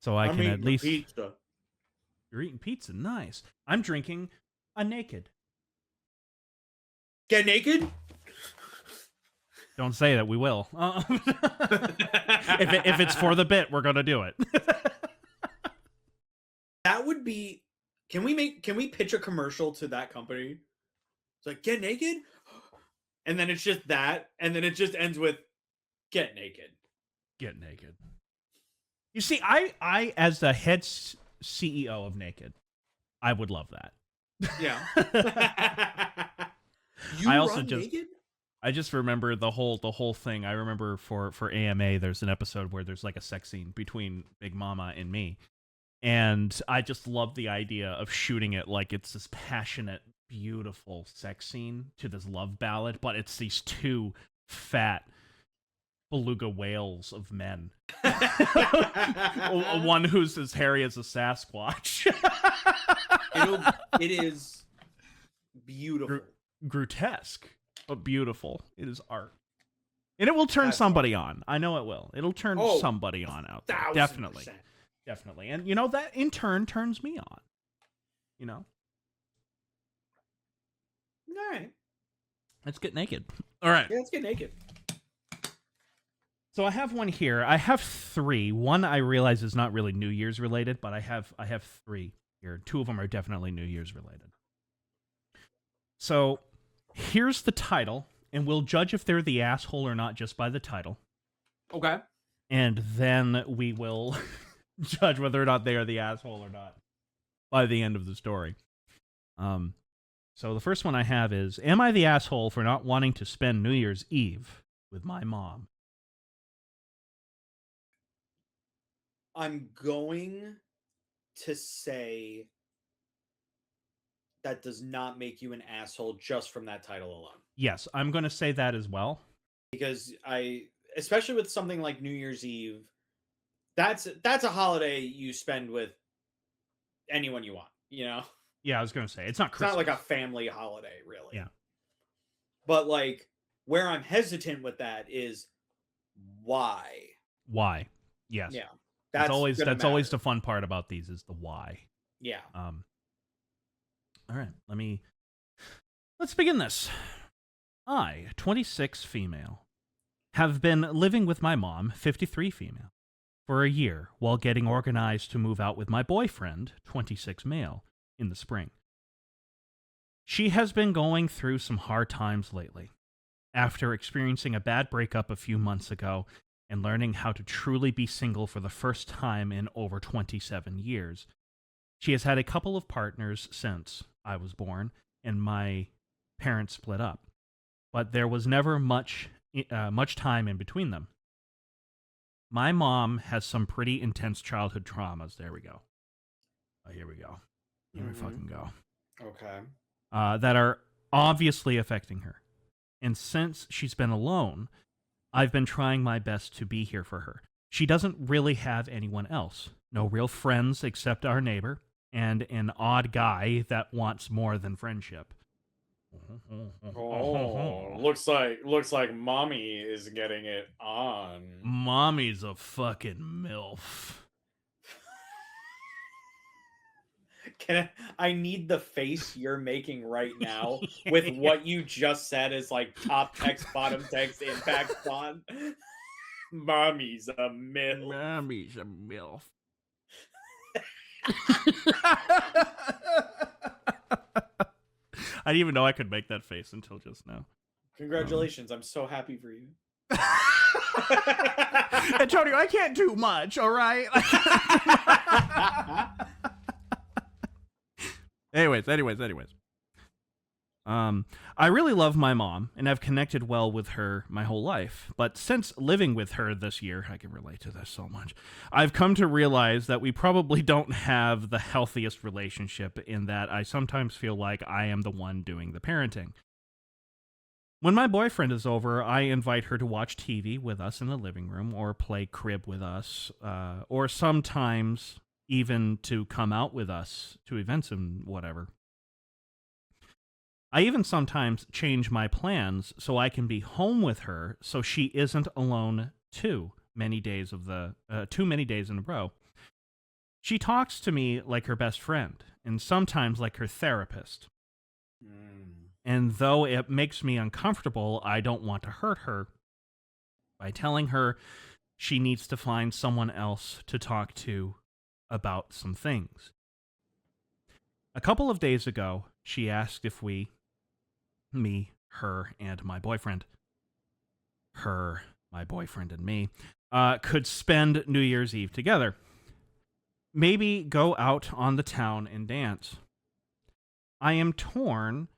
So I I'm can eating at a least... pizza. You're eating pizza, nice. I'm drinking a naked. Get naked? Don't say that, we will. If it's for the bit, we're gonna do it. That would be. Can we pitch a commercial to that company? It's like, get naked, and then it's just that, and then it just ends with get naked. Get naked. You see, I as the head CEO of Naked, I would love that. Yeah. I also just naked? I just remember the whole thing. I remember for AMA, there's an episode where there's like a sex scene between Big Mama and me. And I just love the idea of shooting it like it's this passionate, beautiful sex scene to this love ballad, but it's these two fat beluga whales of men. One who's as hairy as a Sasquatch. It is beautiful. Grotesque, but beautiful. It is art. And it will turn somebody on. I know it will. It'll turn somebody on out there. 1000%. Definitely. Definitely. And, you know, that in turn turns me on. You know? All right. Let's get naked. All right. Yeah, let's get naked. So I have one here. I have three. One I realize is not really New Year's related, but I have three here. Two of them are definitely New Year's related. So here's the title, and we'll judge if they're the asshole or not just by the title. Okay. And then we will judge whether or not they are the asshole or not by the end of the story. So the first one I have is, am I the asshole for not wanting to spend New Year's Eve with my mom? I'm going to say that does not make you an asshole just from that title alone. Yes, I'm going to say that as well. Because especially with something like New Year's Eve, that's a holiday you spend with anyone you want, you know? Yeah, I was going to say, it's not Christmas. It's not like a family holiday, really. Yeah. But, like, where I'm hesitant with that is why. Why? Yes. Yeah. That's always the fun part about these is the why. Yeah. All right, let's begin this. I, 26 female, have been living with my mom, 53 female, for a year while getting organized to move out with my boyfriend, 26 male, in the spring. She has been going through some hard times lately. After experiencing a bad breakup a few months ago and learning how to truly be single for the first time in over 27 years, she has had a couple of partners since I was born and my parents split up, but there was never much time in between them. My mom has some pretty intense childhood traumas. There we go. Oh, here we go. Here we fucking go. Okay. That are obviously affecting her. And since she's been alone, I've been trying my best to be here for her. She doesn't really have anyone else. No real friends except our neighbor, and an odd guy that wants more than friendship. Oh, looks like mommy is getting it on. Mommy's a fucking MILF. I need the face you're making right now with what you just said as like top text, bottom text, impact font. Mommy's a MILF. Mommy's a MILF. I didn't even know I could make that face until just now. Congratulations. I'm so happy for you. Antonio, I can't do much, all right? Anyways. I really love my mom, and I've connected well with her my whole life. But since living with her this year, I can relate to this so much, I've come to realize that we probably don't have the healthiest relationship in that I sometimes feel like I am the one doing the parenting. When my boyfriend is over, I invite her to watch TV with us in the living room or play crib with us, or sometimes even to come out with us to events and whatever. I even sometimes change my plans so I can be home with her so she isn't alone too many days in a row. She talks to me like her best friend, and sometimes like her therapist. Mm. And though it makes me uncomfortable, I don't want to hurt her by telling her she needs to find someone else to talk to about some things. A couple of days ago, she asked if me, her, and my boyfriend, my boyfriend, and me, could spend New Year's Eve together. Maybe go out on the town and dance. I am torn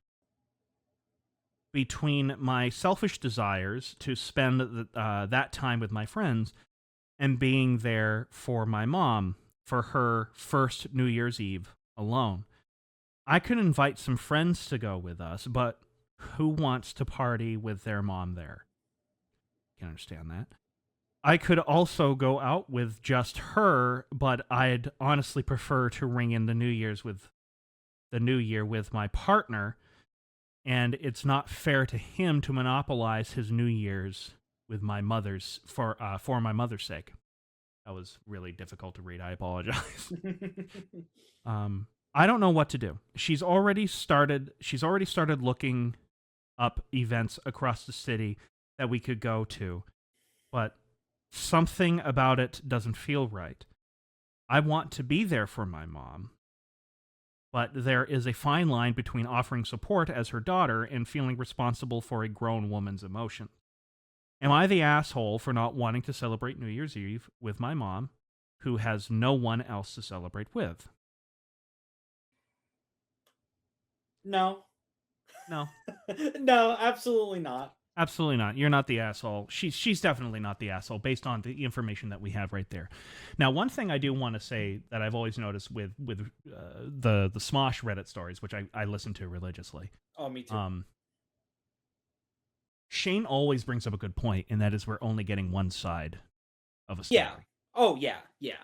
between my selfish desires to spend that time with my friends and being there for my mom for her first New Year's Eve alone. I could invite some friends to go with us, but who wants to party with their mom there? Can understand that. I could also go out with just her, but I'd honestly prefer to ring in the New Year with my partner, and it's not fair to him to monopolize his New Year's with my mother's for my mother's sake. That was really difficult to read. I apologize. I don't know what to do. She's already started looking up events across the city that we could go to, but something about it doesn't feel right. I want to be there for my mom, but there is a fine line between offering support as her daughter and feeling responsible for a grown woman's emotion. Am I the asshole for not wanting to celebrate New Year's Eve with my mom, who has no one else to celebrate with? No. No, No, absolutely not. absolutely not. You're not the asshole. She's definitely not the asshole based on the information that we have right there. Now, one thing I do want to say that I've always noticed with the Smosh Reddit stories, which I listen to religiously. Oh, me too. Shane always brings up a good point, and that is we're only getting one side of a story. Yeah. Oh, yeah. Yeah.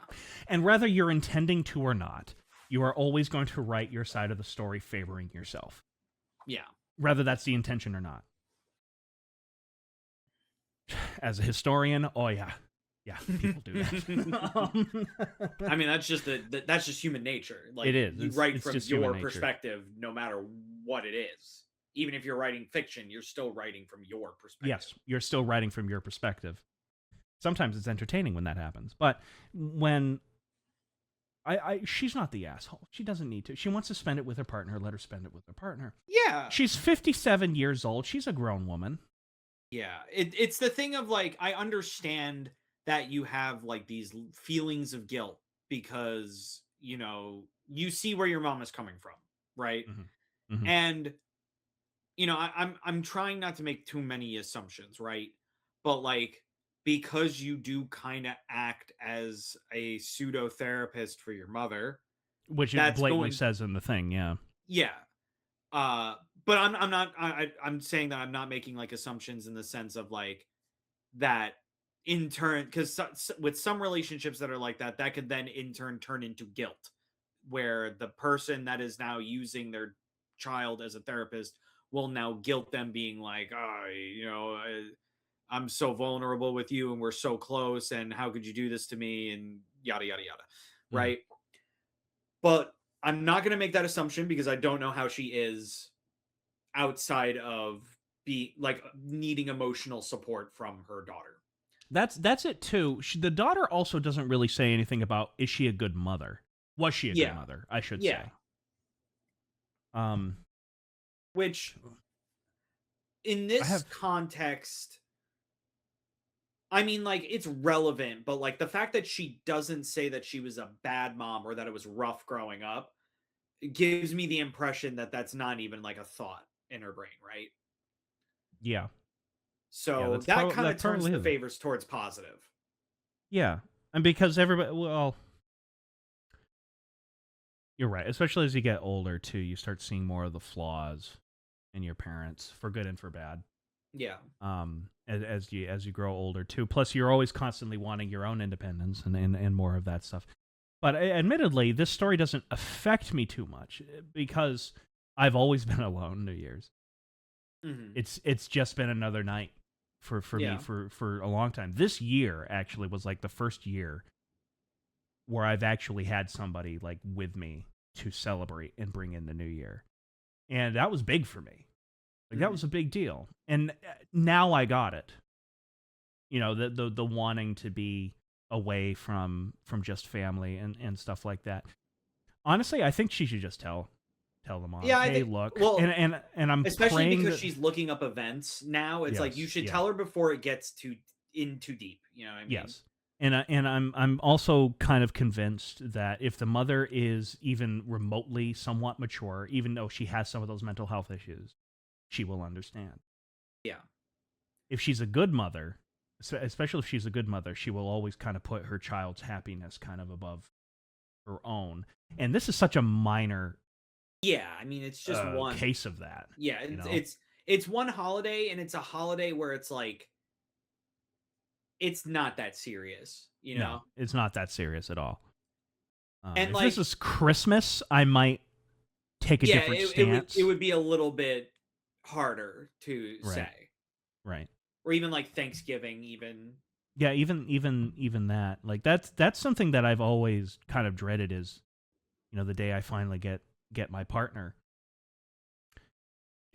And whether you're intending to or not, you are always going to write your side of the story favoring yourself. Yeah. Whether that's the intention or not. As a historian, oh yeah. Yeah, people do that. I mean, that's just human nature. Like, it is. You write it's from just your human nature. perspective, no matter what it is. Even if you're writing fiction, you're still writing from your perspective. Yes, you're still writing from your perspective. Sometimes it's entertaining when that happens, but when she's not the asshole. She doesn't need to. She wants to spend it with her partner. Let her spend it with her partner. Yeah. She's 57 years old. She's a grown woman. Yeah. It's the thing of like, I understand that you have like these feelings of guilt because, you see where your mom is coming from, right? Mm-hmm. Mm-hmm. And I'm trying not to make too many assumptions, right? But like, because you do kind of act as a pseudo therapist for your mother, Which it that's blatantly going, says in the thing, yeah. yeah. But I'm not. I'm saying that I'm not making like assumptions in the sense of like that in turn, because with some relationships that are like that, that could then in turn turn into guilt, where the person that is now using their child as a therapist will now guilt them, being like, oh, I'm so vulnerable with you and we're so close, and how could you do this to me, and yada yada yada, Mm-hmm. right? But I'm not going to make that assumption because I don't know how she is outside of be like needing emotional support from her daughter. That's it too. The daughter also doesn't really say anything about is she a good mother? Was she a good Yeah. mother? I should Yeah. say. Which in this context, I mean, like, it's relevant, but like the fact that she doesn't say that she was a bad mom or that it was rough growing up, it gives me the impression that that's not even like a thought in her brain, right? Yeah. Yeah, So that kind that of turns totally the isn't. favors towards positive. Yeah. And because everybody, well, you're right. Especially as you get older, too, you start seeing more of the flaws in your parents, for good and for bad. Yeah. As you grow older, too. Plus, you're always constantly wanting your own independence and more of that stuff. But admittedly, this story doesn't affect me too much because I've always been alone New Year's. Mm-hmm. It's just been another night for me for a long time. This year actually was like the first year where I've actually had somebody like with me to celebrate and bring in the new year. And that was big for me. Like that Mhm. was a big deal. And now I got it. You know, the wanting to be away from just family and stuff like that. Honestly, I think she should just tell the mom, Yeah, I "Hey, think, look." well, And I'm especially praying because that she's looking up events now, it's like you yes, should yeah. tell her before it gets too deep, you know what I mean? Yes. And I'm also kind of convinced that if the mother is even remotely somewhat mature, even though she has some of those mental health issues, she will understand. Yeah. If she's a good mother, especially if she's a good mother, she will always kind of put her child's happiness kind of above her own. And this is such a minor Yeah, I mean, it's just one. case of that, Yeah, you it's know? it's it's one holiday, and it's a holiday where it's like it's not that serious, you No, know? it's not that serious at all. And If this like, is Christmas, I might take a yeah, different it stance. would be a little bit harder to Right, say. right. Or even like Thanksgiving even. Yeah, even that. Like that's something that I've always kind of dreaded is, you know, the day I finally get my partner,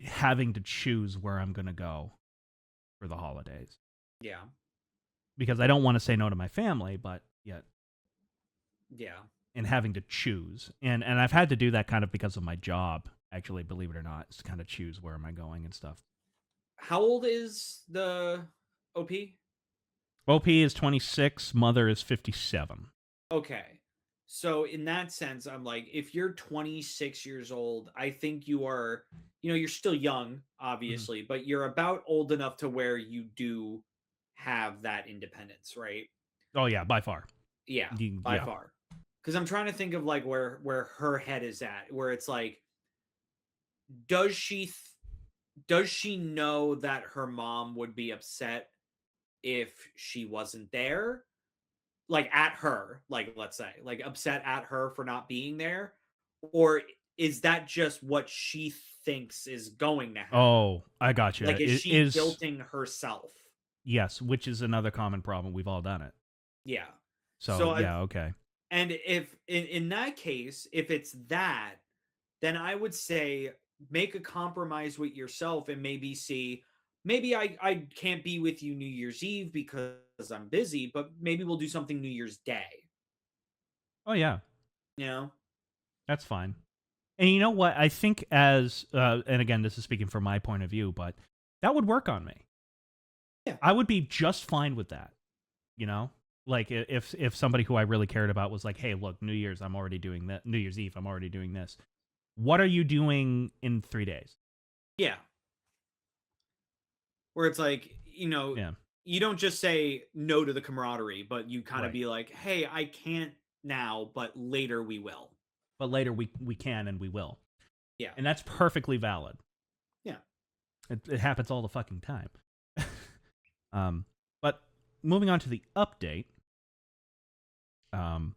having to choose where I'm going to go for the holidays. Yeah. Because I don't want to say no to my family, but yet Yeah. and having to choose. And I've had to do that kind of because of my job, actually, believe it or not, is to kind of choose where am I going and stuff. How old is the OP? OP is 26, mother is 57. Okay. So in that sense, I'm like, if you're 26 years old, I think you are, you're still young, Mhm. obviously, but you're about old enough to where you do have that independence, right? Oh yeah, by far. Yeah, by Yeah. far. Because I'm trying to think of like where her head is at, where it's like, does she th- does she know that her mom would be upset if she wasn't there? Like at her, like let's say, like upset at her for not being there, or is that just what she thinks is going to happen? Oh, I gotcha. Like, is It she is guilting herself? yes, which is another common problem. We've all done it. Yeah. So So yeah, okay. and if in that case, if it's that, then I would say make a compromise with yourself and maybe see, maybe I can't be with you New Year's Eve because I'm busy, but maybe we'll do something New Year's Day, Oh yeah, you know? that's fine. And you know what? I think as and again, this is speaking from my point of view, but that would work on me. Yeah. I would be just fine with that. You know, like if somebody who I really cared about was like, "Hey, look, New Year's, I'm already doing that. New Year's Eve, I'm already doing this. What are you doing in 3 days?" Yeah. Where it's like, Yeah, you don't just say no to the camaraderie, but you kind of right. be like, "Hey, I can't now, but later we will." But later we can and we will, Yeah. and that's perfectly valid. Yeah. It happens all the fucking time. um, but moving on to the update, um,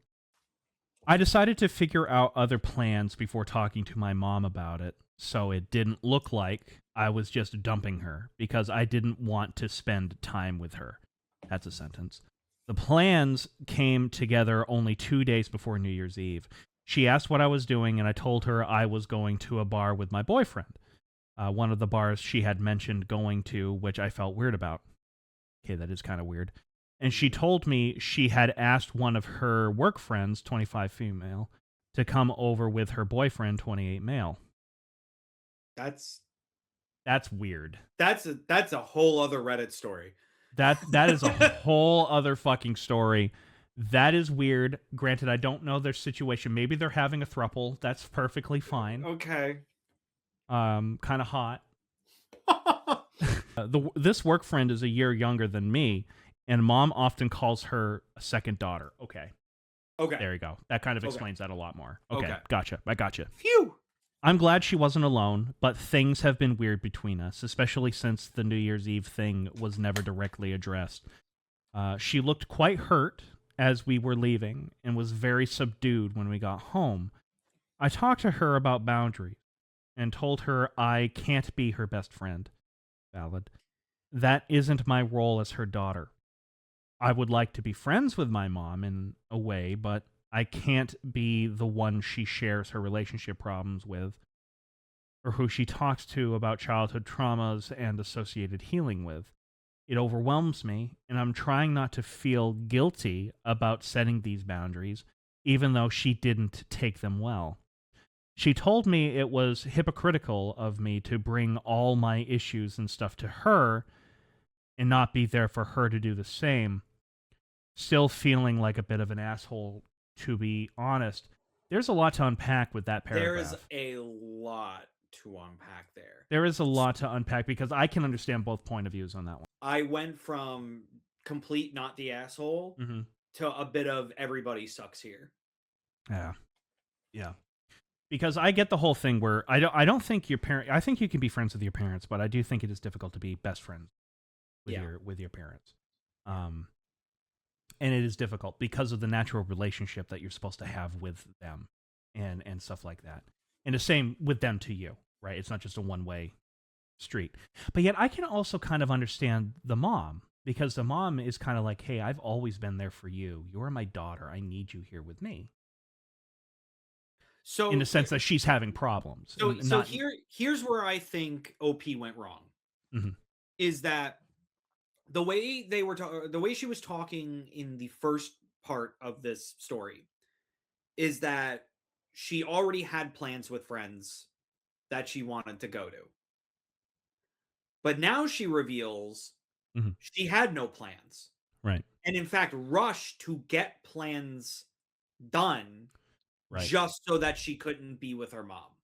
I decided to figure out other plans before talking to my mom about it, so it didn't look like I was just dumping her because I didn't want to spend time with her. That's a sentence. The plans came together only 2 days before New Year's Eve. She asked what I was doing, and I told her I was going to a bar with my boyfriend. One of the bars she had mentioned going to, which I felt weird about. Okay, that is kind of weird. And she Mhm. told me she had asked one of her work friends, 25 female, to come over with her boyfriend, 28 male. That's That's weird. that's a whole other Reddit story. That is a whole other fucking story. That is weird. Granted, I don't know their situation. Maybe they're having a throuple. That's perfectly fine. Okay. Kind of hot. This work friend is a year younger than me, and mom often calls her a second daughter. Okay, Okay. there you go. That kind of Okay. explains that a lot more. Okay, Okay. gotcha. I gotcha. Phew. I'm glad she wasn't alone, but things have been weird between us, especially since the New Year's Eve thing was never directly addressed. She looked quite hurt as we were leaving and was very subdued when we got home. I talked to her about boundaries and told her I can't be her best friend. Valid. That isn't my role as her daughter. I would like to be friends with my mom in a way, but I can't be the one she shares her relationship problems with, or who she talks to about childhood traumas and associated healing with. It overwhelms me, and I'm trying not to feel guilty about setting these boundaries, even though she didn't take them well. She told me it was hypocritical of me to bring all my issues and stuff to her and not be there for her to do the same. Still feeling like a bit of an asshole, to be honest. There's a lot to unpack with that There is paragraph. a lot to unpack there. There is a lot to unpack because I can understand both point of views on that one. I went from complete not the asshole Mm-hmm. to a bit of everybody sucks here. Yeah, yeah. Because I get the whole thing where I don't think your parent. I think you can be friends with your parents, but I do think it is difficult to be best friends with Yeah. your parents. And it is difficult because of the natural relationship that you're supposed to have with them, and stuff like that. And the same with them to you, right? It's not just a one way street. But yet, I can also kind of understand the mom because the mom is kind of like, "Hey, I've always been there for you. You're my daughter. I need you here with me." In the So sense that she's having problems, not. here's where I think OP went wrong. Mhm. Is that the way the way she was talking in the first part of this story is that she already had plans with friends that she wanted to go to. But now she reveals Mhm. she had no plans. Right, And in fact, rushed to get plans done right. just so that she couldn't be with her mom,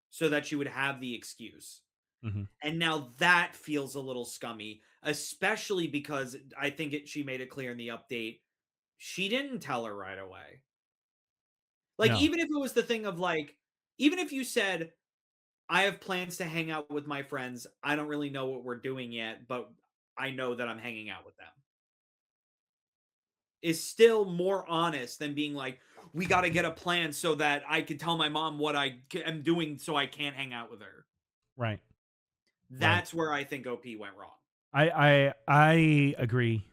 so that she would have the excuse. Mhm. And now that feels a little scummy, especially because I think she made it clear in the update she didn't tell her right away. Like, No, even if it was the thing of like, even if you said, I have plans to hang out with my friends, I don't really know what we're doing yet, but I know that I'm hanging out with them, is still more honest than being like, we got to get a plan so that I can tell my mom what am doing so I can't hang out with her. right, right. That's where I think OP went wrong. I agree.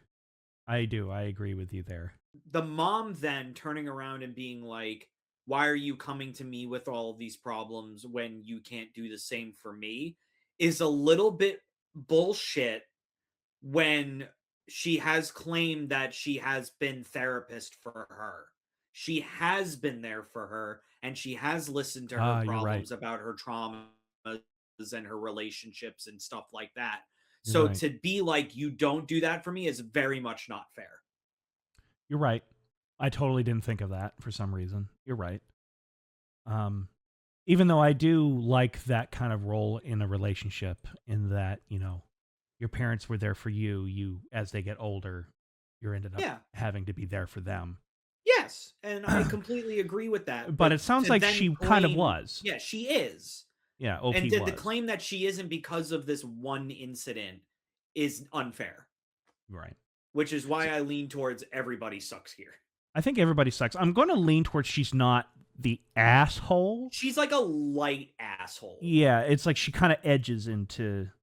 I do. I agree with you there. The mom then turning around and being like, why are you coming to me with all of these problems when you can't do the same for me, is a little bit bullshit when she has claimed that she has been therapist for her. She has been there for her and she has listened to her Ah, you're right. problems about her traumas and her relationships and stuff like that. You're So right. to be like, you don't do that for me is very much not fair. You're right. I totally didn't think of that for some reason. You're right. Um, Even though I do like that kind of role in a relationship, in that your parents were there for you. You, as they get older, you're ended up Yeah. having to be there for them. Yes. And I completely agree with that. But But it sounds to like then she kind of claim, was. yeah, she is. Yeah, And OP to was. claim that she isn't because of this one incident is unfair, Right. which is why So I lean towards everybody sucks here. I think everybody sucks. I'm going to lean towards she's not the asshole. She's like a light asshole. Yeah, it's like she kind of edges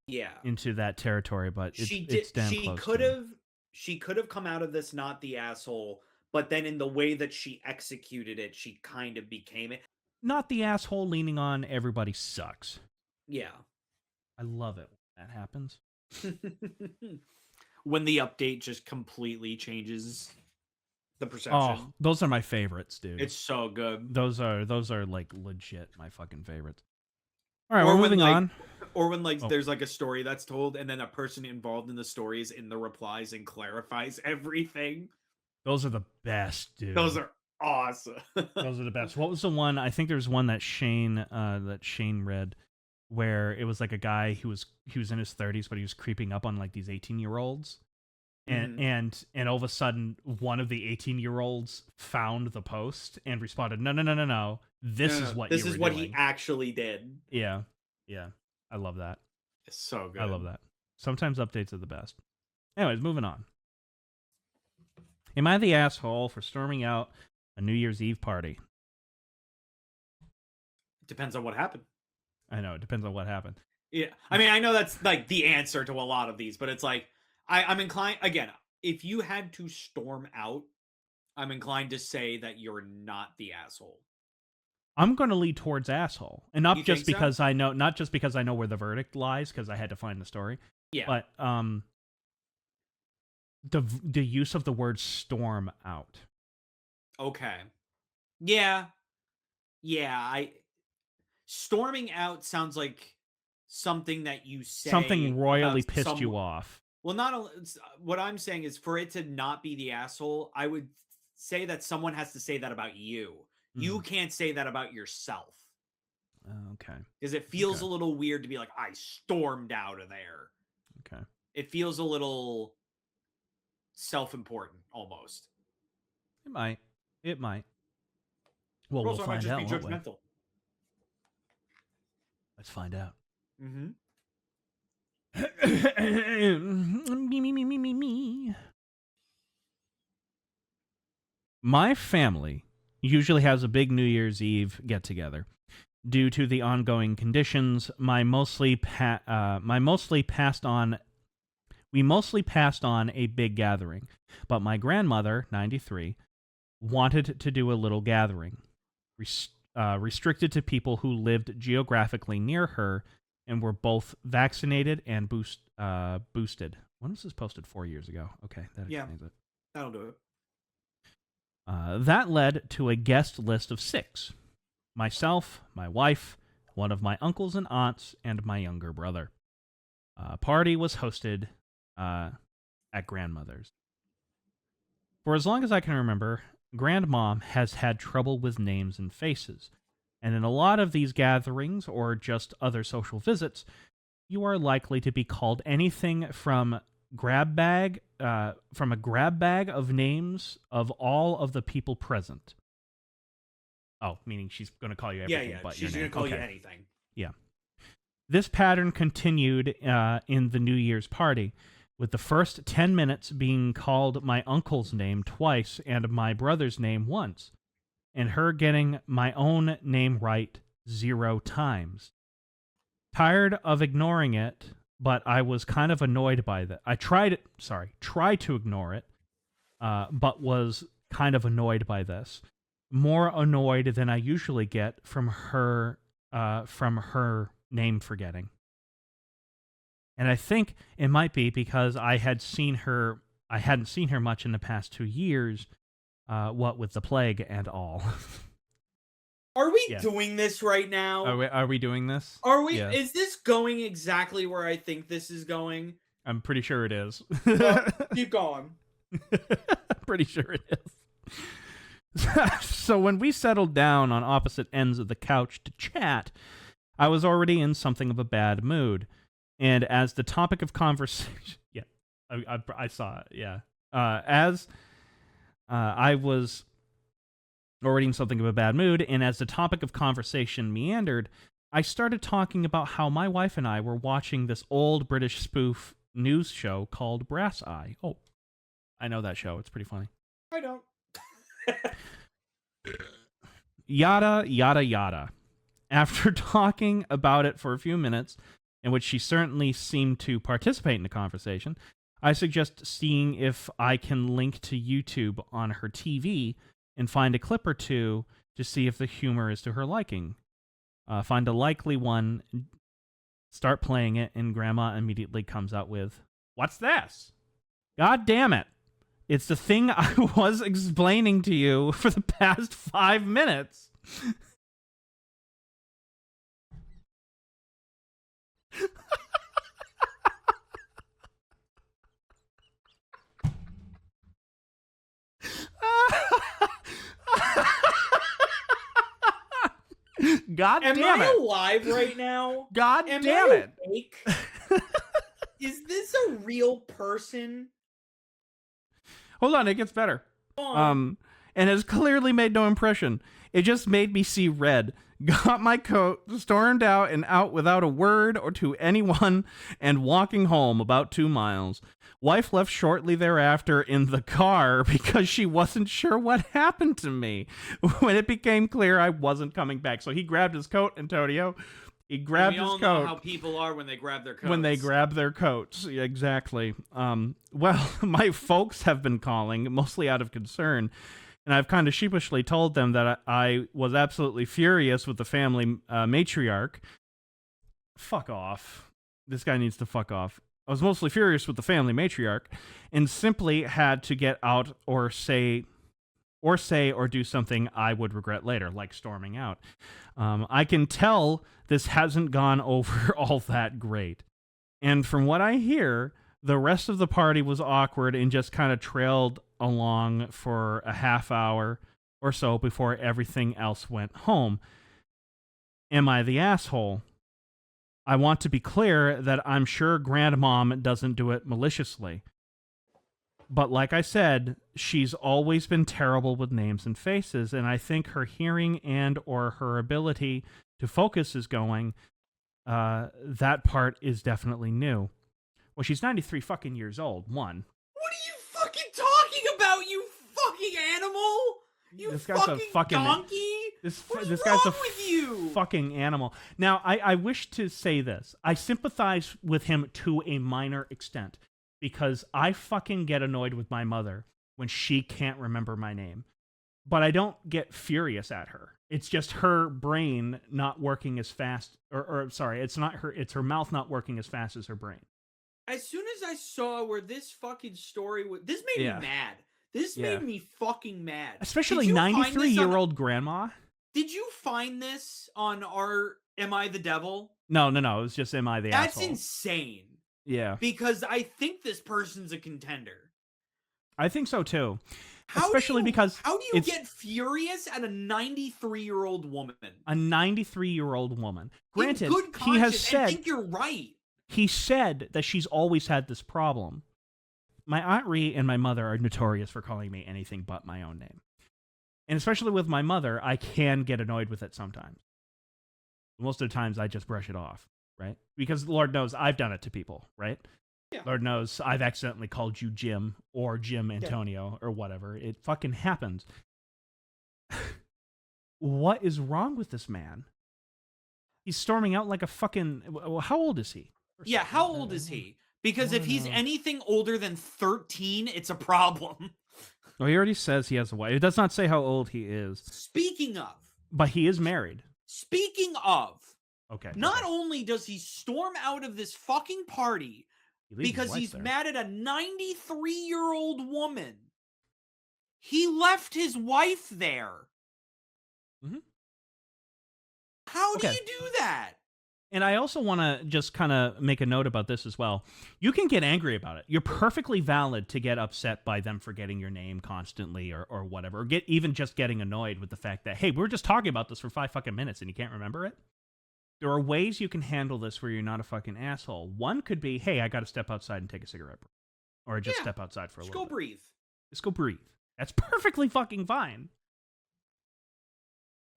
Yeah. into that territory, but it's damn close to it. She could have come out of this not the asshole, but then in the way that she executed it, she kind of became it. Not the asshole leaning on everybody sucks. Yeah. I love it when that happens. When the update just completely changes the Oh, perception. those are my favorites, dude. It's so good. Those are like legit my fucking favorites. All right, we're Or when moving like on. or when like Oh, there's like a story that's told and then a person involved in the story is in the replies and clarifies everything. those are the best, dude. Those are awesome. Those are the best. What was the one? I think there's one that Shane read where it was like a guy who was in his 30s, but he was creeping up on like these 18-year-olds. And, Mhm. and all of a sudden, one of the 18-year-olds found the post and responded, "No, no, no, no, no. This is what This you is were what he doing." actually did. Yeah, yeah. I love that. It's so I love good. that. Sometimes updates are the best. Anyways, moving on. Am I the asshole for storming out a New Year's Eve party? Depends on what happened. I know it depends on what happened. Yeah. I mean, I know that's like the answer to a lot of these, but it's like I'm inclined again, if you had to storm out I'm inclined to say that you're not the asshole. I'm going to lead towards asshole, and You think so? not just because I know where the verdict lies, because I had to find the story, Yeah. but the use of the word storm out. Okay. Yeah. Yeah. Storming out sounds like something that you Something say royally about pissed you off. Well, what I'm saying is for it to not be the asshole, I would say that someone has to say that about you. You can't say that about yourself. Okay. Because it feels a little weird to be like, I stormed out of there. Okay. It feels a little self-important almost. It might. It might. Well, But we'll also, I might find just be out, won't we? judgmental. Let's find out. Mm-hmm. Me. My family usually has a big New Year's Eve get-together. Due to the ongoing conditions, we mostly passed on a big gathering. But my grandmother, 93, wanted to do a little gathering, restricted to people who lived geographically near her and were both vaccinated and boosted. When was this posted? 4 years ago. Okay, that explains it. That'll do it. That led to a guest list of 6. Myself, my wife, one of my uncles and aunts, and my younger brother. Party was hosted at grandmother's. For as long as I can remember, Grandmom has had trouble with names and faces, and in a lot of these gatherings or just other social visits, you are likely to be called anything from a grab bag of names of all of the people present. Oh, meaning she's going to call you everything but your name. She's going to call you anything. Yeah. This pattern continued in the New Year's party, with the first 10 minutes being called my uncle's name twice and my brother's name once, and her getting my own name right 0 times. Tired of ignoring it, but I was kind of annoyed by that. I tried to ignore it, but was kind of annoyed by this. More annoyed than I usually get from her name forgetting. And I think it might be because I hadn't seen her much in the past 2 years, what with the plague and all. Are we doing this right now? Are we doing this? Are we? Yeah. Is this going exactly where I think this is going? I'm pretty sure it is. Well, keep going. I'm pretty sure it is. So when we settled down on opposite ends of the couch to chat, I was already in something of a bad mood. And as the topic of conversation... Yeah, I saw it, yeah. As I was already in something of a bad mood, and as the topic of conversation meandered, I started talking about how my wife and I were watching this old British spoof news show called Brass Eye. Oh, I know that show. It's pretty funny. I don't. Yada, yada, yada. After talking about it for a few minutes, in which she certainly seemed to participate in the conversation, I suggest seeing if I can link to YouTube on her TV and find a clip or two to see if the humor is to her liking. Find a likely one, start playing it, and Grandma immediately comes out with, "What's this? God damn it. It's the thing I was explaining to you for the past 5 minutes." God damn it. Am I alive right now? God damn it. Is this a real person? Hold on, it gets better. And has clearly made no impression. It just made me see red. Got my coat, stormed out and out without a word or to anyone, and walking home about 2 miles. Wife left shortly thereafter in the car because she wasn't sure what happened to me when it became clear I wasn't coming back. So he grabbed his coat, Antonio. He grabbed his coat. We all know how people are when they grab their coats. When they grab their coats, exactly. Well, my folks have been calling, mostly out of concern, And I've kind of sheepishly told them that I was absolutely furious with the family matriarch. Fuck off. This guy needs to fuck off. I was mostly furious with the family matriarch and simply had to get out or say or do something I would regret later, like storming out. I can tell this hasn't gone over all that great. And from what I hear, the rest of the party was awkward and just kind of trailed along for a half hour or so before everything else went home. Am I the asshole? I want to be clear that I'm sure Grandmom doesn't do it maliciously. But like I said, she's always been terrible with names and faces, and I think her hearing and or her ability to focus is going. That part is definitely new. Well, she's 93 fucking years old. One. What are you fucking talking about, you fucking animal? You This guy's a fucking donkey? This What's guy's wrong a with you? fucking animal. Now, I wish to say this. I sympathize with him to a minor extent because I fucking get annoyed with my mother when she can't remember my name. But I don't get furious at her. It's just her brain not working as fast, or sorry, it's not her. It's her mouth not working as fast as her brain. As soon as I saw where this fucking story was, this made Yeah. me mad. This Yeah. made me fucking mad. Especially Did you find this 93-year-old grandma. Did you find this on our Am I the Devil? No. It was just Am I the That's Asshole? insane. Yeah. Because I think this person's a contender. I think so too. How Especially because how do you get furious at a 93-year-old woman? A 93-year-old woman. Granted, In good conscience, he has said I think you're right. He said that she's always had this problem. My Aunt Ree and my mother are notorious for calling me anything but my own name. And especially with my mother, I can get annoyed with it sometimes. Most of the times, I just brush it off, right? Because Lord knows I've done it to people, right? Yeah. Lord knows I've accidentally called you Jim or Jim Antonio or whatever. It fucking happens. What is wrong with this man? He's storming out like a fucking... Well, how old is he? Yeah, how old is he? Because if he's anything older than 13, it's a problem. Well, he already says he has a wife. It does not say how old he is. Speaking of. But he is married. Speaking of. Okay. Not only does he storm out of this fucking party because he's there. mad at a 93-year-old woman, he left his wife there. Mm-hmm. How do you do that? And I also want to just kind of make a note about this as well. You can get angry about it. You're perfectly valid to get upset by them forgetting your name constantly or whatever. Or even just getting annoyed with the fact that, hey, we were just talking about this for 5 fucking minutes and you can't remember it. There are ways you can handle this where you're not a fucking asshole. One could be, hey, I got to step outside and take a cigarette break. Or just step outside for a little bit. Just go breathe. Just go breathe. That's perfectly fucking fine.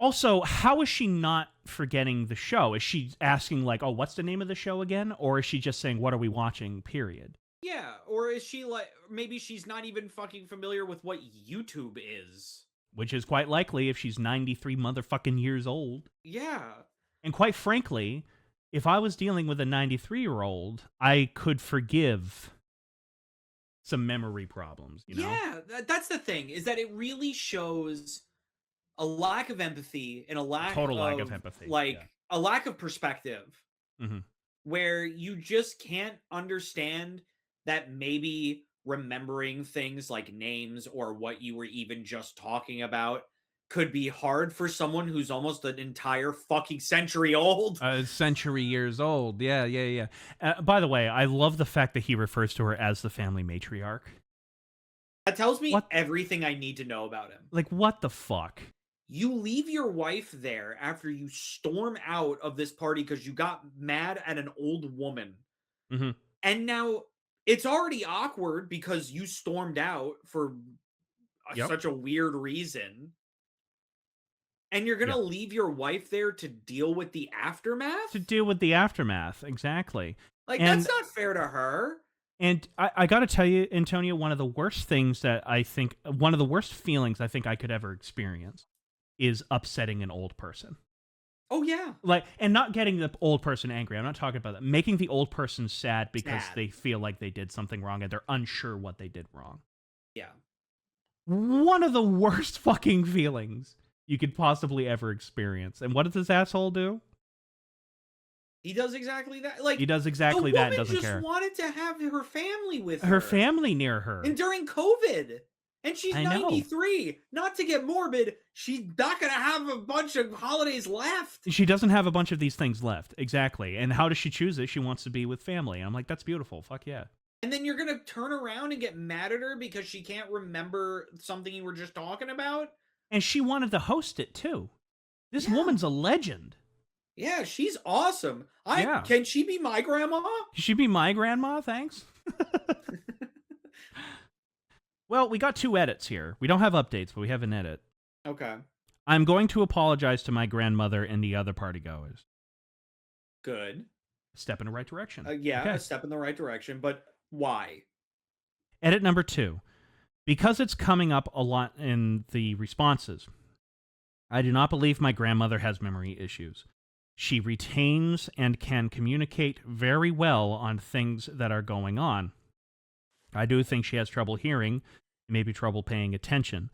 Also, how is she not forgetting the show? Is she asking, like, oh, what's the name of the show again? Or is she just saying, what are we watching, period? Yeah, or is she like, maybe she's not even fucking familiar with what YouTube is. Which is quite likely if she's 93 motherfucking years old. Yeah. And quite frankly, if I was dealing with a 93-year-old, I could forgive some memory problems, you know? Yeah, that's the thing, is that it really shows a lack of empathy and a lack lack of empathy, a lack of perspective, mm-hmm. where you just can't understand that maybe remembering things like names or what you were even just talking about could be hard for someone who's almost an entire fucking century old. A century years old. Yeah. By the way, I love the fact that he refers to her as the family matriarch. That tells me everything I need to know about him. Like, what the fuck? You leave your wife there after you storm out of this party because you got mad at an old woman. Mm-hmm. And now it's already awkward because you stormed out for such a weird reason. And you're going to leave your wife there to deal with the aftermath? To deal with the aftermath, exactly. Like, that's not fair to her. And I got to tell you, Antonio, one of the worst feelings I think I could ever experience is upsetting an old person. Oh, yeah. Like, and not getting the old person angry. I'm not talking about that. Making the old person sad because they feel like they did something wrong and they're unsure what they did wrong. Yeah. One of the worst fucking feelings you could possibly ever experience. And what does this asshole do? He does exactly that. Like, He does the exactly that and woman doesn't just care. wanted to have her family with her. Her family near her. And during COVID. And she's I know. 93. Not to get morbid, she's not going to have a bunch of holidays left. She doesn't have a bunch of these things left. Exactly. And how does she choose it? She wants to be with family. And I'm like, that's beautiful. Fuck yeah. And then you're going to turn around and get mad at her because she can't remember something you were just talking about? And she wanted to host it too. This Yeah. woman's a legend. Yeah, she's awesome. Yeah. Can she be my grandma? Can she be my grandma? Thanks. Well, we got 2 edits here. We don't have updates, but we have an edit. Okay. I'm going to apologize to my grandmother and the other partygoers. Good. Step in the right direction. Yeah, Okay. a step in the right direction, but why? Edit number 2. Because it's coming up a lot in the responses, I do not believe my grandmother has memory issues. She retains and can communicate very well on things that are going on. I do think she has trouble hearing, maybe trouble paying attention,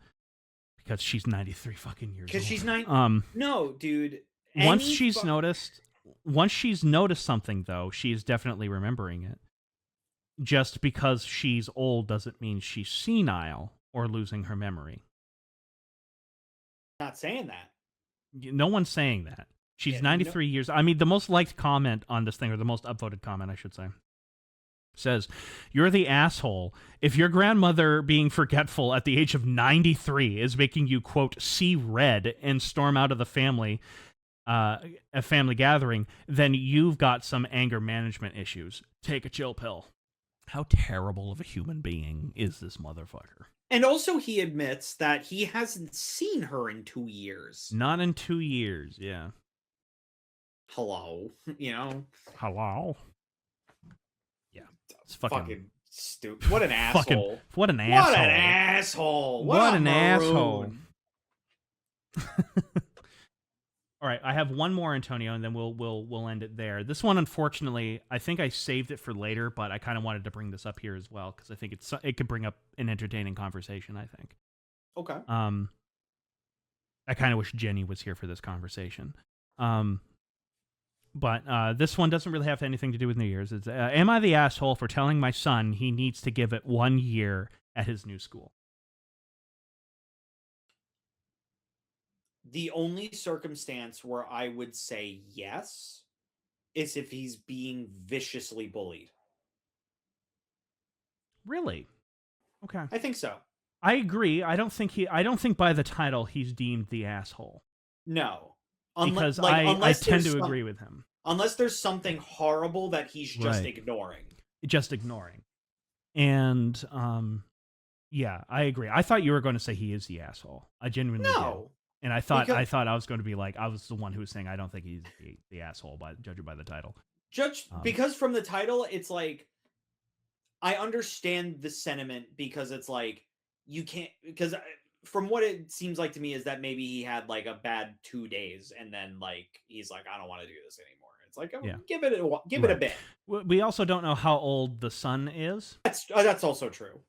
because she's 93 fucking years old. Because she's 9. No, dude. Once she's noticed something, though, she is definitely remembering it. Just because she's old doesn't mean she's senile or losing her memory. Not saying that. No one's saying that. She's Yeah, 93 years. I mean, the most liked comment on this thing, or the most upvoted comment, I should say, says, "You're the asshole. If your grandmother being forgetful at the age of 93 is making you, quote, see red and storm out of the family, a family gathering, then you've got some anger management issues. Take a chill pill." How terrible of a human being is this motherfucker? And also he admits that he hasn't seen her in 2 years. Not in 2 years, yeah. Hello. You know? Hello? Yeah. It's fucking stupid. What an asshole. What an asshole. What an asshole. What an a asshole. maroon. All right, I have one more, Antonio, and then we'll end it there. This one, unfortunately, I think I saved it for later, but I kind of wanted to bring this up here as well because I think it could bring up an entertaining conversation. I think. Okay. I kind of wish Jenny was here for this conversation. But this one doesn't really have anything to do with New Year's. It's, am I the asshole for telling my son he needs to give it 1 year at his new school? The only circumstance where I would say yes is if he's being viciously bullied. Really? Okay. I think so. I agree. I don't think by the title he's deemed the asshole. No. Because I tend to agree with him. Unless there's something horrible that he's just Right. ignoring. Just ignoring. And yeah, I agree. I thought you were going to say he is the asshole. I genuinely did. No. And I thought I was going to be like, I was the one who was saying I don't think he's the asshole judging by the title. Because from the title, it's like I understand the sentiment because it's like you can't, because from what it seems like to me is that maybe he had like a bad 2 days and then like he's like, I don't want to do this anymore. It's like, Yeah. give it a bit. We also don't know how old the son is. That's also true.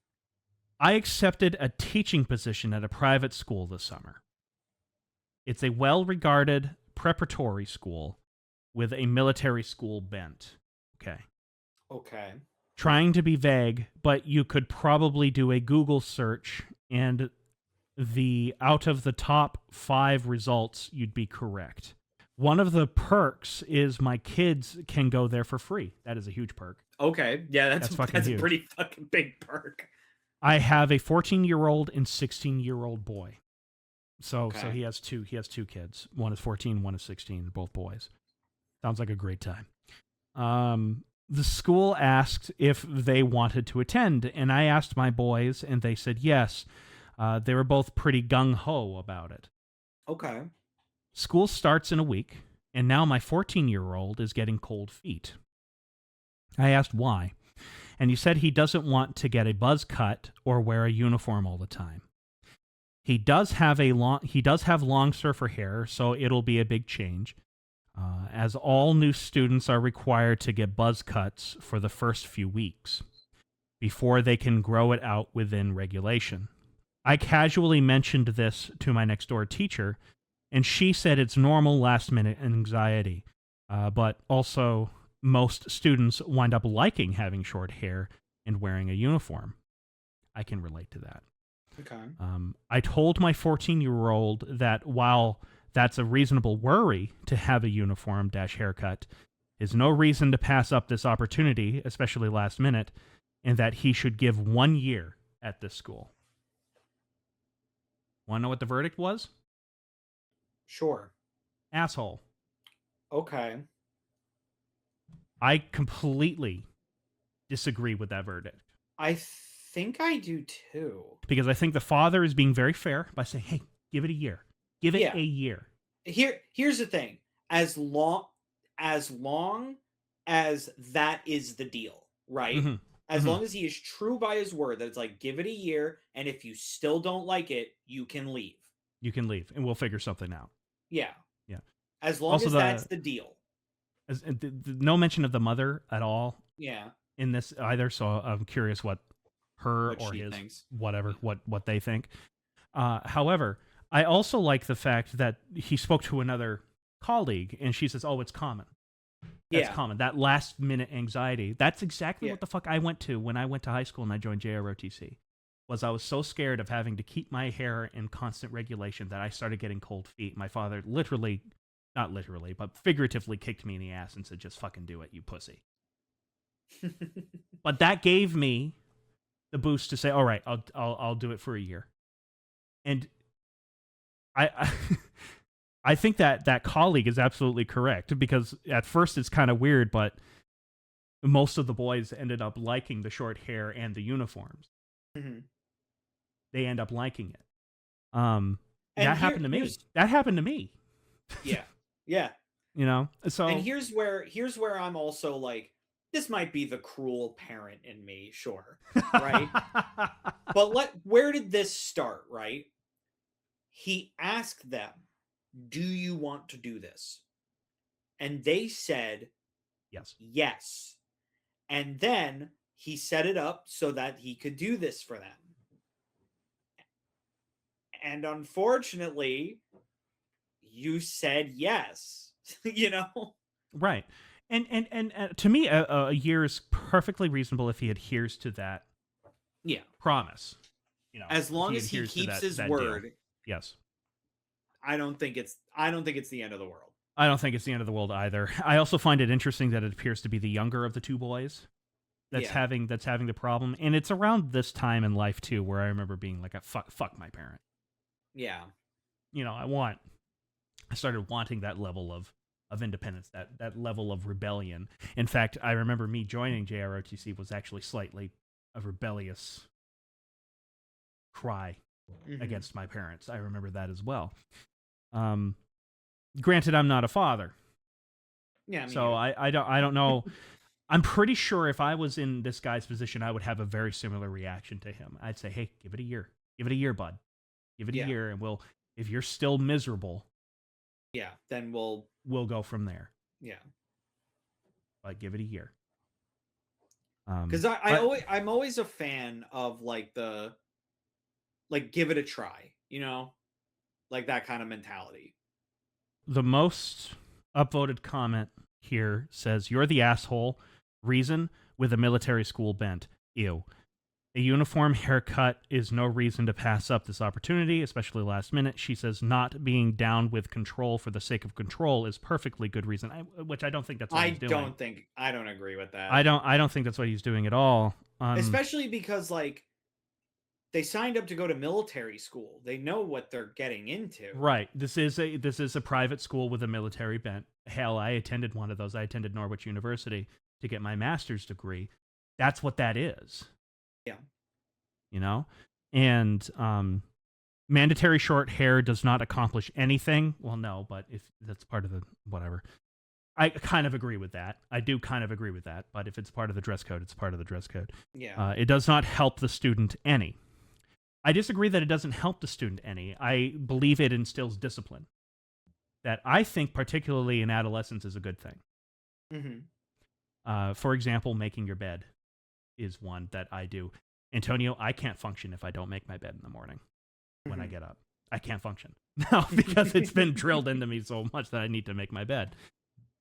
I accepted a teaching position at a private school this summer. It's a well-regarded preparatory school with a military school bent. Okay. Trying to be vague, but you could probably do a Google search and out of the top 5 results, you'd be correct. One of the perks is my kids can go there for free. That is a huge perk. Okay. Yeah, that's huge. a pretty fucking big perk. I have a 14-year-old and 16-year-old boy. So he has two kids. One is 14, one is 16, both boys. Sounds like a great time. The school asked if they wanted to attend, and I asked my boys, and they said yes. They were both pretty gung-ho about it. Okay. School starts in a week, and now my 14-year-old is getting cold feet. I asked why, and he said he doesn't want to get a buzz cut or wear a uniform all the time. He does have long surfer hair, so it'll be a big change, as all new students are required to get buzz cuts for the first few weeks before they can grow it out within regulation. I casually mentioned this to my next door teacher, and she said it's normal last minute anxiety, but also most students wind up liking having short hair and wearing a uniform. I can relate to that. Okay. I told my 14-year-old that while that's a reasonable worry to have a uniform haircut, is no reason to pass up this opportunity, especially last minute, and that he should give 1 year at this school. Want to know what the verdict was? Sure. Asshole. Okay. I completely disagree with that verdict. I think I do too. Because I think the father is being very fair by saying, hey, give it a year. Give it Yeah. a year. Here's the thing. As long as that is the deal, right? Mm-hmm. As Mm-hmm. long as he is true by his word that it's like give it a year, and if you still don't like it, you can leave. You can leave and we'll figure something out. Yeah. Yeah. As long Also, as that's the deal. No mention of the mother at all Yeah. in this either. So I'm curious what her What or she his, thinks. whatever, Yeah. what they think. However, I also like the fact that he spoke to another colleague and she says, oh, it's common. That's common. That last minute anxiety. That's exactly what the fuck I went to when I went to high school and I joined JROTC. Was I was so scared of having to keep my hair in constant regulation that I started getting cold feet. My father literally, not literally, but figuratively kicked me in the ass and said, just fucking do it, you pussy. But that gave me the boost to say, all right, I'll do it for a year. And I I think that colleague is absolutely correct, because at first it's kind of weird, but most of the boys ended up liking the short hair and the uniforms. Mm-hmm. They end up liking it. And happened to me. That happened to me. Yeah. Yeah. You know? So And here's where I'm also like, this might be the cruel parent in me, sure. Right? But where did this start, right? He asked them, do you want to do this? And they said yes. yes. And then he set it up so that he could do this for them. And unfortunately, you said yes. You know? Right. And to me, a year is perfectly reasonable if he adheres to that promise. You know, as long as he adheres to keeps his that word. deal. Yes. I don't think it's the end of the world. I don't think it's the end of the world either. I also find it interesting that it appears to be the younger of the two boys that's having the problem, and it's around this time in life too where I remember being like, fuck my parent. Yeah. You know, I started wanting that level of independence, that level of rebellion. In fact, I remember me joining JROTC was actually slightly a rebellious cry against my parents. I remember that as well. Granted, I'm not a father. Yeah. So I don't know. I'm pretty sure if I was in this guy's position, I would have a very similar reaction to him. I'd say, hey, give it a year. Give it a year, bud. Give it a year, and if you're still miserable, then we'll go from there. Yeah. But give it a year. Because I'm always a fan of give it a try, you know, like that kind of mentality. The most upvoted comment here says, you're the asshole. Reason, with a military school bent. Ew. A uniform haircut is no reason to pass up this opportunity, especially last minute. She says not being down with control for the sake of control is perfectly good reason, which I don't think that's what he's doing. I don't agree with that. I don't think that's what he's doing at all. Especially because they signed up to go to military school. They know what they're getting into. Right. This is a private school with a military bent. Hell, I attended one of those. I attended Norwich University to get my master's degree. That's what that is. Yeah. You know? And mandatory short hair does not accomplish anything. Well, no, but if that's part of the whatever. I kind of agree with that. I do kind of agree with that. But if it's part of the dress code, it's part of the dress code. Yeah. It does not help the student any. I disagree that it doesn't help the student any. I believe it instills discipline. That I think, particularly in adolescence, is a good thing. Mm-hmm. For example, making your bed is one that I do. Antonio, I can't function if I don't make my bed in the morning. when I Mhm. get up. I can't function now because it's been drilled into me so much that I need to make my bed.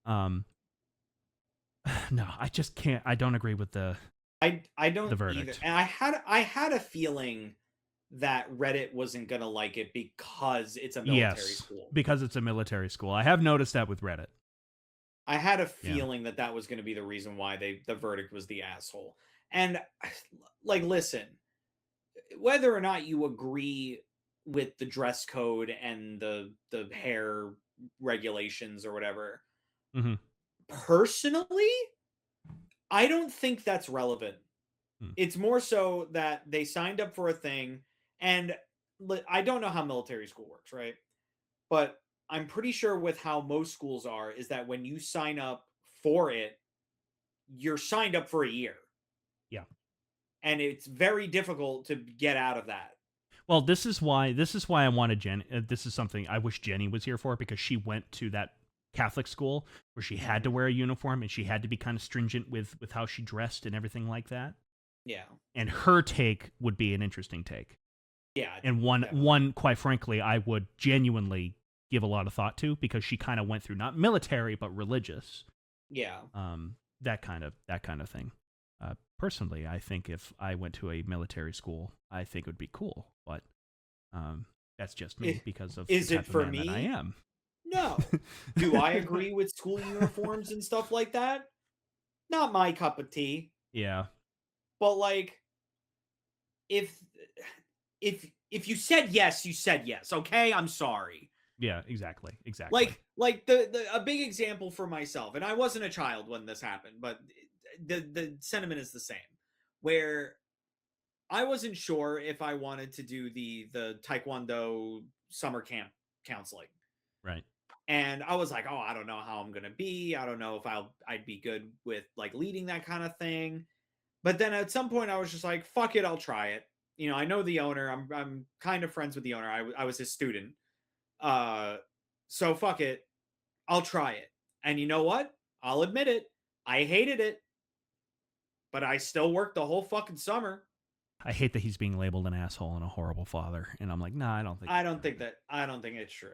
Um, no, I just can't. I don't agree with I the don't either. verdict. And I had a feeling that Reddit wasn't gonna like it because it's a military Yes, school. because it's a military school. I have noticed that with Reddit. I had a Yeah. feeling that that was going to be the reason why the verdict was the asshole. And like, listen, whether or not you agree with the dress code and the hair regulations or whatever, Mm-hmm. personally, I don't think that's relevant. Hmm. It's more so that they signed up for a thing, and I don't know how military school works, right? But I'm pretty sure with how most schools are is that when you sign up for it, you're signed up for a year, Yeah. and it's very difficult to get out of that. Well, this is why I wanted Jen. This is something I wish Jenny was here for because she went to that Catholic school where she had to Mhm. wear a uniform and she had to be kind of stringent with how she dressed and everything like that. Yeah. And her take would be an interesting take, Yeah, and one definitely. one quite frankly I would genuinely give a lot of thought to because she kind of went through not military but religious, Yeah. that kind of thing. Personally, I think if I went to a military school, I think it would be cool, but that's just me I- because of the Is it type of for man that I me? am. No. Do I agree with school uniforms and stuff like that? Not my cup of tea. Yeah, But like, if if you said yes, you said yes. Okay, I'm sorry. yeah, exactly. Like the a big example for myself, and I wasn't a child when this happened, but the sentiment is the same. Where I wasn't sure if I wanted to do the Taekwondo summer camp counseling. Right. And I was like, "Oh, I don't know how I'm going to be. I don't know if I'd be good with like leading that kind of thing." But then at some point I was just like, "Fuck it, I'll try it." You know, I know the owner. I'm kind of friends with the owner. I was his student. Uh so fuck it, I'll try it. And you know what? I'll admit it. I hated it, but I still worked the whole fucking summer. I hate that he's being labeled an asshole and a horrible father, and I'm like, nah, I don't think it's true. I don't think it's true.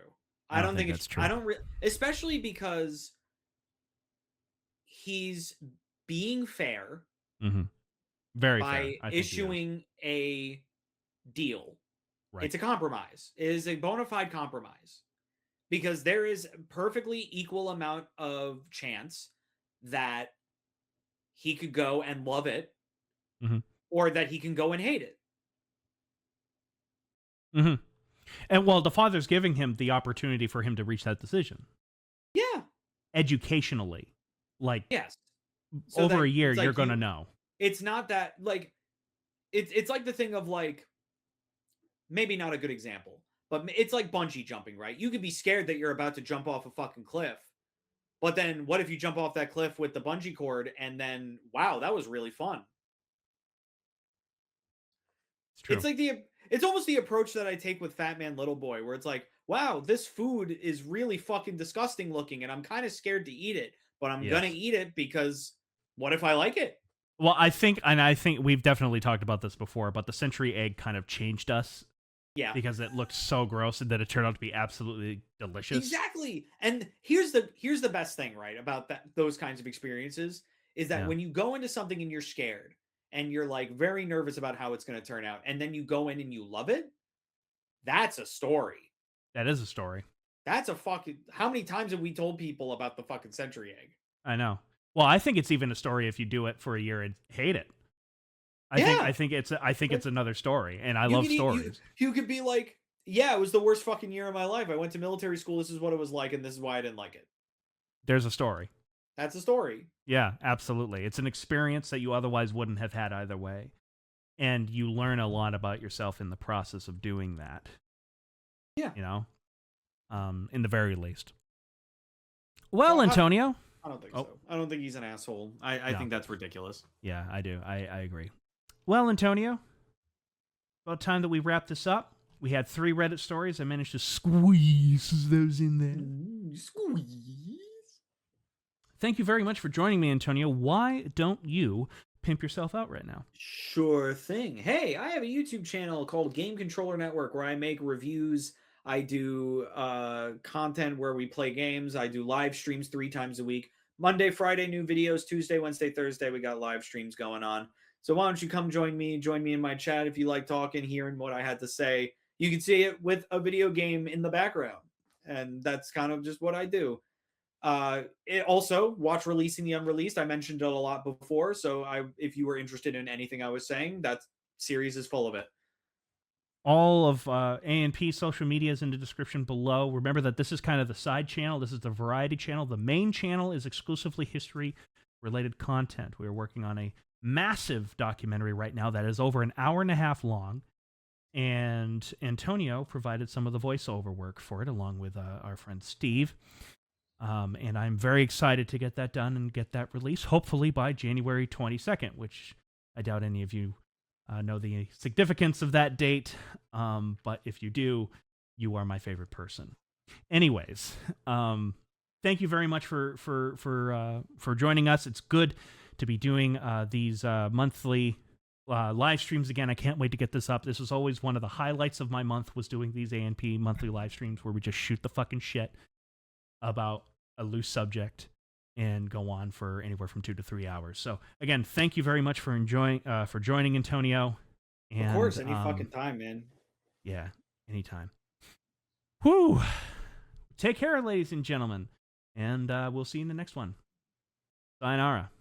I don't think that's I true. don't especially because he's being fair Mm-hmm. Very fair. by I think he is. issuing a deal. Right. It's a compromise. It is a bona fide compromise because there is perfectly equal amount of chance that he could go and love it Mm-hmm. or that he can go and hate it. Mm-hmm. And well, the father's giving him the opportunity for him to reach that decision Yeah. educationally. Like Yes. So over that a year, it's you're like gonna you know. it's not that like it's like the thing of like maybe not a good example, but it's like bungee jumping, right? You could be scared that you're about to jump off a fucking cliff. But then what if you jump off that cliff with the bungee cord and then wow, that was really fun. It's It's true. like it's almost the approach that I take with Fat Man Little Boy where it's like, wow, this food is really fucking disgusting looking and I'm kind of scared to eat it, but I'm going to Yes. eat it because what if I like it? Well, I think we've definitely talked about this before, but the century egg kind of changed us Yeah. because it looked so gross and that it turned out to be absolutely delicious. Exactly. And here's the best thing, right, about that those kinds of experiences is that Yeah, when you go into something and you're scared and you're like very nervous about how it's going to turn out and then you go in and you love it, that's a story. that is a story. That's a fucking how many times have we told people about the fucking century egg? I know. Well, I think it's even a story if you do it for a year and hate it. I think I Yeah. think it's I think Like it's another story, and I you love could stories. you could be like, yeah, it was the worst fucking year of my life. I went to military school. This is what it was like, and this is why I didn't like it. There's a story. That's a story. Yeah, absolutely. It's an experience that you otherwise wouldn't have had either way, and you learn a lot about yourself in the process of doing that. Yeah. You know, in the very least. Well, So Antonio. I don't think Oh, so. I don't think he's an asshole. I no. think that's ridiculous. Yeah, I do. I agree. Well, Antonio, about time that we wrap this up. We had 3 Reddit stories. I managed to squeeze those in there. Squeeze. Thank you very much for joining me, Antonio. Why don't you pimp yourself out right now. Sure thing. Hey, I have a YouTube channel called Game Controller Network where I make reviews. I do content where we play games. I do live streams 3 times a week. Monday, Friday, new videos. Tuesday, Wednesday, Thursday, we got live streams going on. So why don't you come join me? Join me in my chat if you like talking, hearing what I had to say. You can see it with a video game in the background. And that's kind of just what I do. It also watch releasing the unreleased. I mentioned it a lot before, so if you were interested in anything I was saying, that series is full of it. All of A&P social media is in the description below. Remember that this is kind of the side channel. This is the variety channel. The main channel is exclusively history-related content. We are working on a massive documentary right now that is over an hour and a half long, and Antonio provided some of the voiceover work for it, along with our friend Steve. And I'm very excited to get that done and get that released, hopefully by January 22nd, which I doubt any of you know the significance of that date. But if you do, you are my favorite person. Anyways, thank you very much for joining us. It's good to be doing these monthly live streams again. I can't wait to get this up. This was always one of the highlights of my month, was doing these A&P monthly live streams where we just shoot the fucking shit about a loose subject and go on for anywhere from 2 to 3 hours. So again, thank you very much for joining, Antonio. And, Of course, any fucking time, man. Yeah, anytime. Whew. Take care, ladies and gentlemen, and we'll see you in the next one. Sayonara.